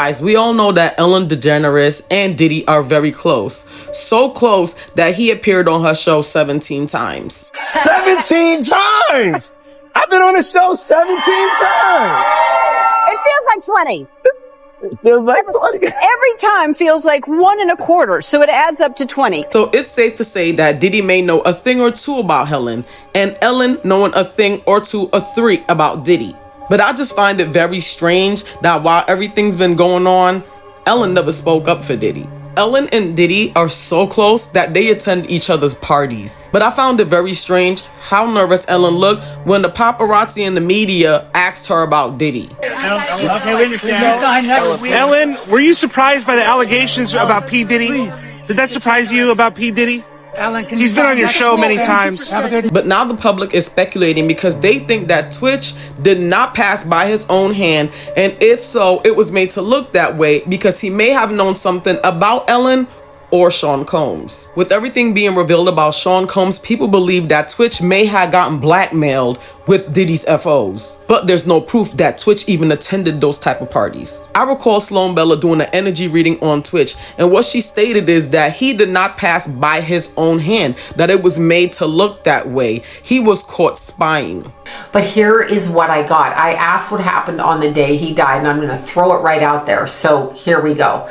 Guys, we all know that Ellen DeGeneres and Diddy are very close. So close that he appeared on her show 17 times. 17 times! I've been on the show 17 times! It feels like 20. It feels like 20. Every time feels like 1.25, so it adds up to 20. So it's safe to say that Diddy may know a thing or two about Helen, and Ellen knowing a thing or two or three about Diddy. But I just find it very strange that while everything's been going on, Ellen never spoke up for Diddy. Ellen and Diddy are so close that they attend each other's parties. But I found it very strange how nervous Ellen looked when the paparazzi and the media asked her about Diddy. Ellen, were you surprised by the allegations about P. Diddy? Did that surprise you about P. Diddy? He's been on your show many times. But now the public is speculating because they think that Twitch did not pass by his own hand, and if so, it was made to look that way because he may have known something about Ellen or Sean Combs. With everything being revealed about Sean Combs, people believe that Twitch may have gotten blackmailed with Diddy's FOs. But there's no proof that Twitch even attended those type of parties. I recall Sloan Bella doing an energy reading on Twitch, and what she stated is that he did not pass by his own hand, that it was made to look that way. He was caught spying. But here is what I got. I asked what happened on the day he died, and I'm going to throw it right out there. So here we go.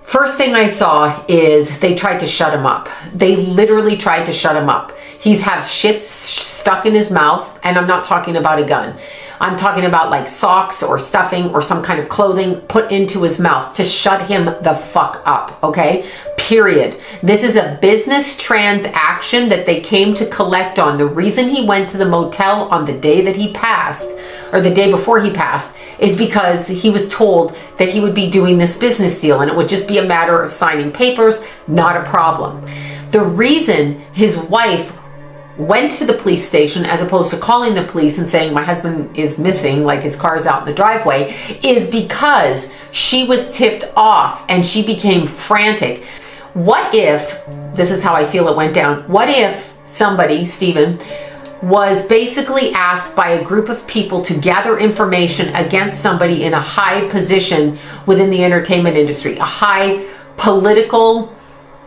First thing I saw is they tried to shut him up. They literally tried to shut him up. He's have shit stuck in his mouth, and I'm not talking about a gun. I'm talking about like socks or stuffing or some kind of clothing put into his mouth to shut him the fuck up, okay? Period. This is a business transaction that they came to collect on. The reason he went to the motel on the day that he passed, or the day before he passed, is because he was told that he would be doing this business deal and it would just be a matter of signing papers, not a problem. The reason his wife went to the police station as opposed to calling the police and saying my husband is missing, like his car is out in the driveway, is because she was tipped off and she became frantic. What if, this is how I feel it went down, what if somebody, Stephen, was basically asked by a group of people to gather information against somebody in a high position within the entertainment industry, a high political,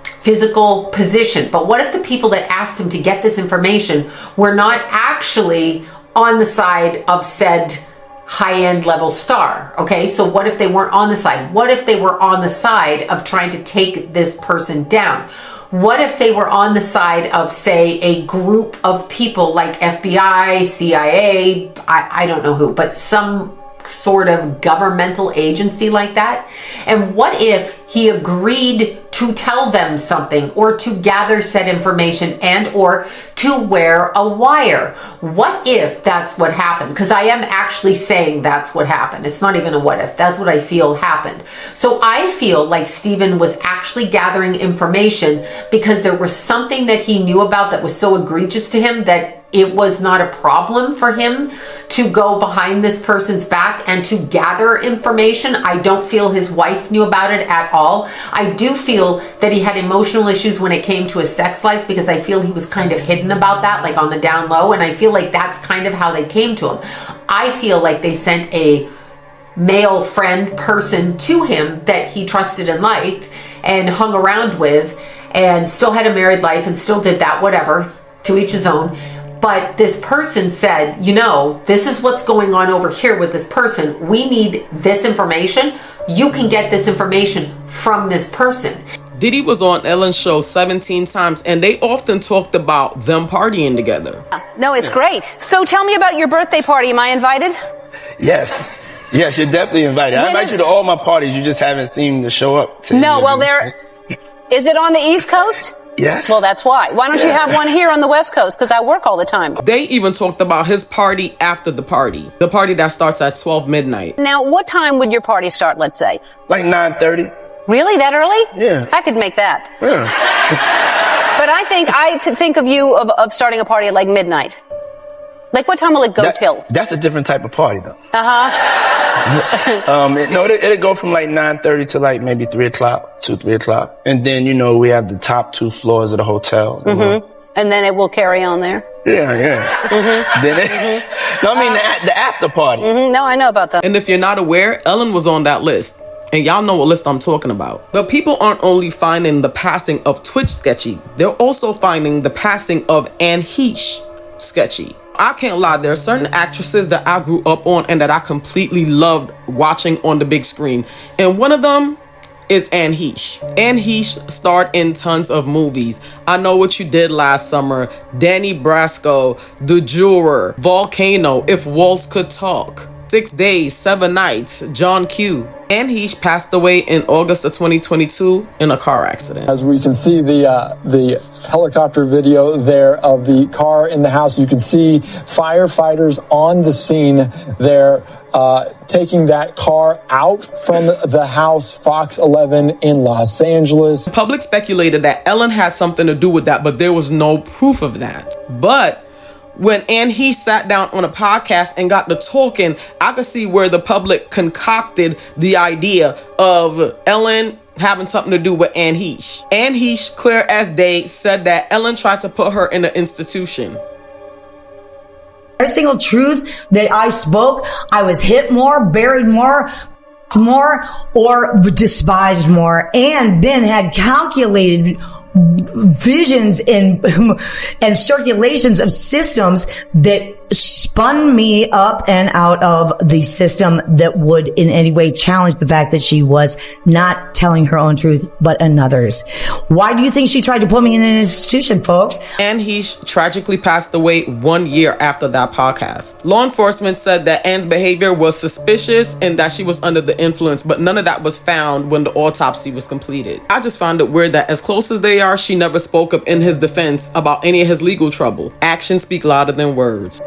physical position. But what if the people that asked him to get this information were not actually on the side of said high-end level star? Okay, so what if they weren't on the side? What if they were on the side of trying to take this person down? What if they were on the side of, say, a group of people like FBI, CIA, I don't know who, but some sort of governmental agency like that? And what if he agreed to tell them something or to gather said information and or to wear a wire? What if that's what happened? Because I am actually saying that's what happened. It's not even a what if. That's what I feel happened. So I feel like Stephen was actually gathering information because there was something that he knew about that was so egregious to him that it was not a problem for him to go behind this person's back and to gather information. I don't feel his wife knew about it at all. I do feel that he had emotional issues when it came to his sex life because I feel he was kind of hidden about that, like on the down low, and I feel like that's kind of how they came to him. I feel like they sent a male friend person to him that he trusted and liked and hung around with and still had a married life and still did that, whatever, to each his own. But this person said, you know, this is what's going on over here with this person. We need this information. You can get this information from this person. Diddy was on Ellen's show 17 times, and they often talked about them partying together. No, it's great. So tell me about your birthday party. Am I invited? Yes. Yes, you're definitely invited. I invite you to all my parties. You just haven't seemed to show up. To no, well, is it on the East Coast? Yes. Well, that's why. Why don't you have one here on the West Coast? Because I work all the time. They even talked about his party after the party that starts at 12 midnight. Now, what time would your party start, let's say? Like 9:30. Really? That early? Yeah. I could make that. Yeah. But I could think of you of starting a party at like midnight. Like what time will it go till? That's a different type of party though. Uh-huh. It'll go from like 9:30 to like maybe 3 o'clock, 3 o'clock. And then, we have the top 2 floors of the hotel. Mm-hmm. And then it will carry on there? Yeah. Then no, I mean the after party. No, I know about that. And if you're not aware, Ellen was on that list. And y'all know what list I'm talking about. But people aren't only finding the passing of Twitch sketchy, they're also finding the passing of Anne Heche sketchy. I can't lie, there are certain actresses that I grew up on and that I completely loved watching on the big screen. And one of them is Anne Heche. Anne Heche starred in tons of movies. I Know What You Did Last Summer, Danny Brasco, The Juror, Volcano, If Waltz Could Talk, 6 Days, 7 Nights, John Q. Anne Heche passed away in August of 2022 in a car accident. As we can see the helicopter video there of the car in the house, you can see firefighters on the scene there taking that car out from the house, Fox 11 in Los Angeles. The public speculated that Ellen had something to do with that, but there was no proof of that. But when Anne Heche sat down on a podcast and got to talking, I could see where the public concocted the idea of Ellen having something to do with Anne Heche. Anne Heche, clear as day, said that Ellen tried to put her in an institution. Every single truth that I spoke, I was hit more, buried more, or despised more, and then had calculated visions and circulations of systems that spun me up and out of the system that would in any way challenge the fact that she was not telling her own truth, but another's. Why do you think she tried to put me in an institution, folks? Anne Heche tragically passed away 1 year after that podcast. Law enforcement said that Anne's behavior was suspicious and that she was under the influence, but none of that was found when the autopsy was completed. I just found it weird that as close as they are, she never spoke up in his defense about any of his legal trouble. Actions speak louder than words.